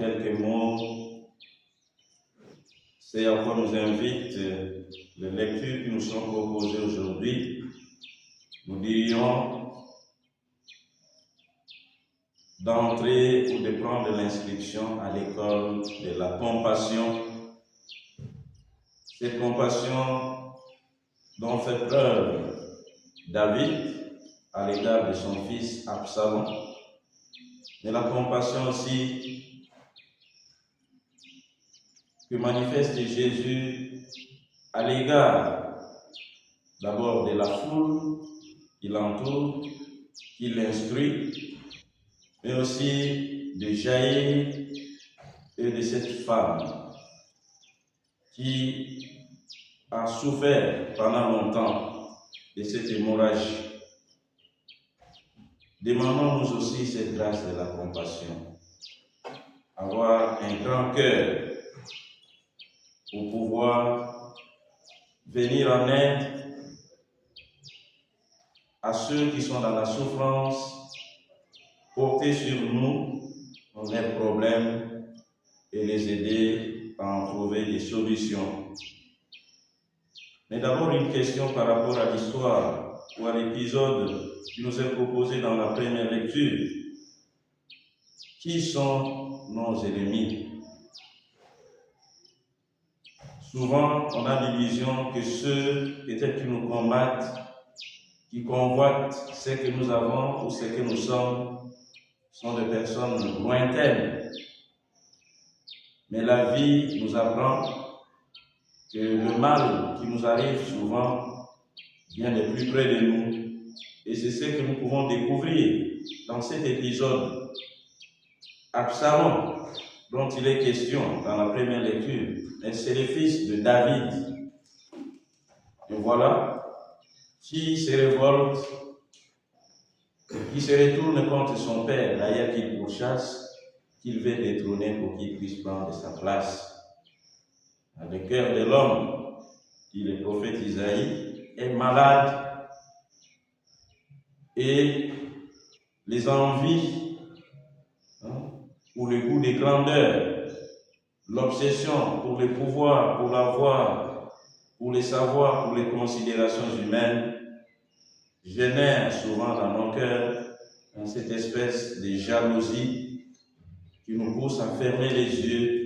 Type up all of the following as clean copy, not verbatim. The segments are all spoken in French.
quelques mots, c'est à quoi nous invite les lectures qui nous sont proposées aujourd'hui. Nous dirions d'entrer ou de prendre l'inscription à l'école de la compassion. Cette compassion dont fait preuve David à l'égard de son fils Absalom, mais la compassion aussi que manifeste Jésus à l'égard d'abord de la foule qui l'entoure, qui l'instruit, mais aussi de Jaïr et de cette femme qui a souffert pendant longtemps de cette hémorragie. Demandons-nous aussi cette grâce de la compassion, avoir un grand cœur pour pouvoir venir en aide à ceux qui sont dans la souffrance, porter sur nous leurs problèmes et les aider à en trouver des solutions. Mais d'abord une question par rapport à l'histoire ou à l'épisode qui nous est proposé dans la première lecture. Qui sont nos ennemis? Souvent, on a l'illusion que ceux peut-être qui nous combattent, qui convoitent ce que nous avons ou ce que nous sommes, sont des personnes lointaines. Mais la vie nous apprend que le mal qui nous arrive souvent vient de plus près de nous. Et c'est ce que nous pouvons découvrir dans cet épisode. Absalom, dont il est question dans la première lecture, c'est le fils de David. Et voilà, qui se révolte, qui se retourne contre son père, d'ailleurs qu'il pourchasse, qu'il veut détrôner pour qu'il puisse prendre sa place. Le cœur de l'homme, dit le prophète Isaïe, est malade et les envies pour le goût des grandeurs, l'obsession pour le pouvoir, pour l'avoir, pour les savoirs, pour les considérations humaines, génèrent souvent dans nos cœurs cette espèce de jalousie qui nous pousse à fermer les yeux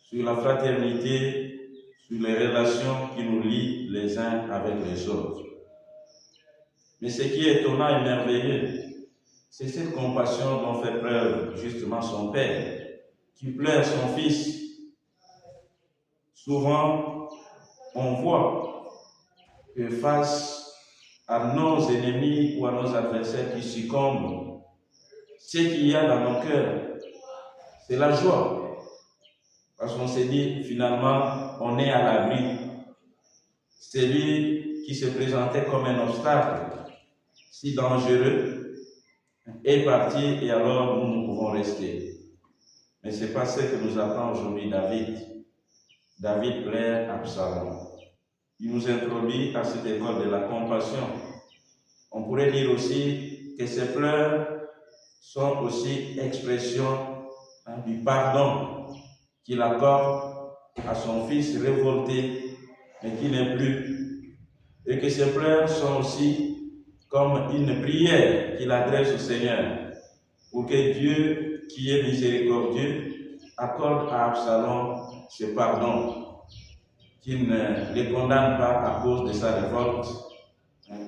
sur la fraternité, sur les relations qui nous lient les uns avec les autres. Mais ce qui est étonnant et merveilleux, c'est cette compassion dont fait preuve justement son père, qui pleure son fils. Souvent, on voit que face à nos ennemis ou à nos adversaires qui succombent, ce qu'il y a dans nos cœurs, c'est la joie. Parce qu'on s'est dit, finalement, on est à l'abri. Celui qui se présentait comme un obstacle, si dangereux, est parti et alors nous pouvons rester. Mais ce n'est pas ce que nous apprend aujourd'hui David. David plaire Absalom. Il nous introduit à cette école de la compassion. On pourrait dire aussi que ces pleurs sont aussi expression du pardon qu'il accorde à son fils révolté, mais qui n'est plus. Et que ces pleurs sont aussi comme une prière qu'il adresse au Seigneur, pour que Dieu, qui est miséricordieux, accorde à Absalom ce pardon, qu'il ne le condamne pas à cause de sa révolte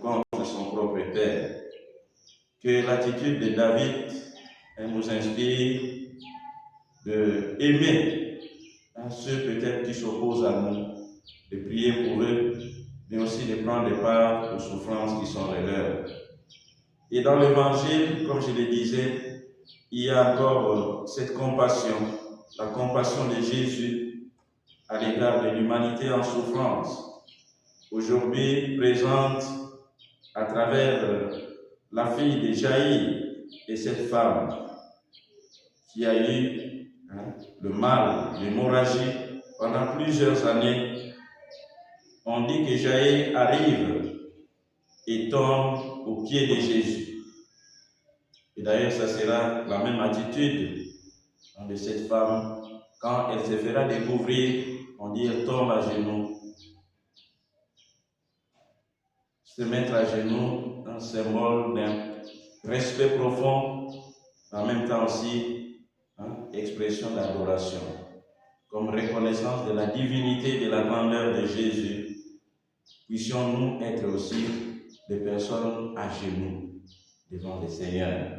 contre son propre père. Que l'attitude de David nous inspire d'aimer ceux peut-être qui s'opposent à nous, de prier pour eux, mais aussi de prendre part aux souffrances qui sont les leurs. Et dans l'Évangile, comme je le disais, il y a encore cette compassion, la compassion de Jésus à l'égard de l'humanité en souffrance, aujourd'hui présente à travers la fille de Jaïr et cette femme qui a eu le mal, l'hémorragie pendant plusieurs années. On dit que Jaïr arrive et tombe aux pieds de Jésus. Et d'ailleurs, ça sera la même attitude de cette femme, quand elle se fera découvrir, on dit elle tombe à genoux. Se mettre à genoux, un symbole d'un respect profond, en même temps aussi, expression d'adoration, comme reconnaissance de la divinité et de la grandeur de Jésus. Puissions-nous être aussi des personnes à genoux devant le Seigneur.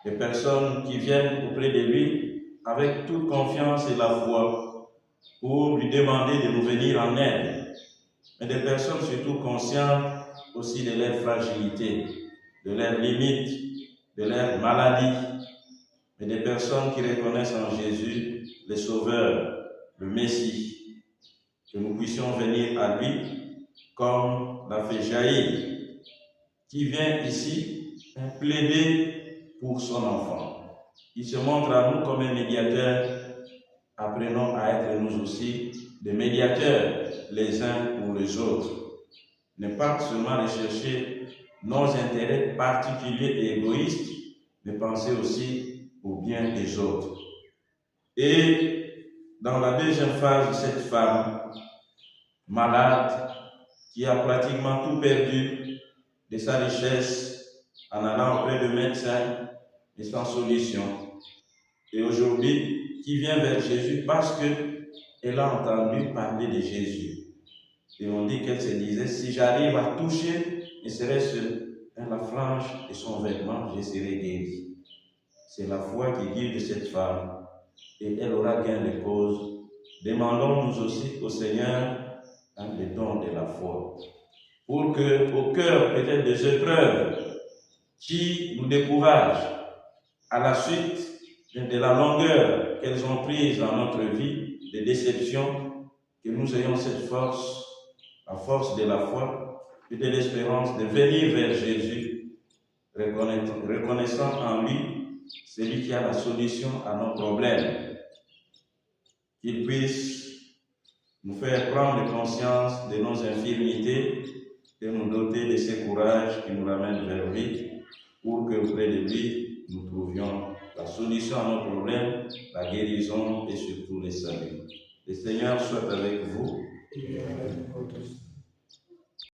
Des personnes qui viennent auprès de lui avec toute confiance et la foi pour lui demander de nous venir en aide. Mais des personnes surtout conscientes aussi de leur fragilité, de leurs limites, de leurs maladies. Mais des personnes qui reconnaissent en Jésus le Sauveur, le Messie. Que nous puissions venir à lui comme l'a fait Jaïr, qui vient ici plaider pour son enfant. Il se montre à nous comme un médiateur. Apprenons à être nous aussi des médiateurs les uns pour les autres. Ne pas seulement rechercher nos intérêts particuliers et égoïstes, mais penser aussi au bien des autres. Et dans la deuxième phase de cette femme malade qui a pratiquement tout perdu de sa richesse en allant auprès de médecins et sans solution. Et aujourd'hui, qui vient vers Jésus parce qu'elle a entendu parler de Jésus. Et on dit qu'elle se disait, si j'arrive à toucher, ne serait-ce la frange de son vêtement, je serai guéri. C'est la foi qui guide cette femme et elle aura gain de cause. Demandons-nous aussi au Seigneur le don de la foi. Pour que, au cœur peut-être des épreuves qui nous découragent à la suite de la longueur qu'elles ont prise dans notre vie, des déceptions, que nous ayons cette force, la force de la foi et de l'espérance de venir vers Jésus, reconnaissant en lui celui qui a la solution à nos problèmes, qu'il puisse nous faire prendre conscience de nos infirmités et nous doter de ce courage qui nous ramène vers lui, pour que auprès de lui, nous trouvions la solution à nos problèmes, la guérison et surtout le salut. Le Seigneur soit avec vous. Et avec votre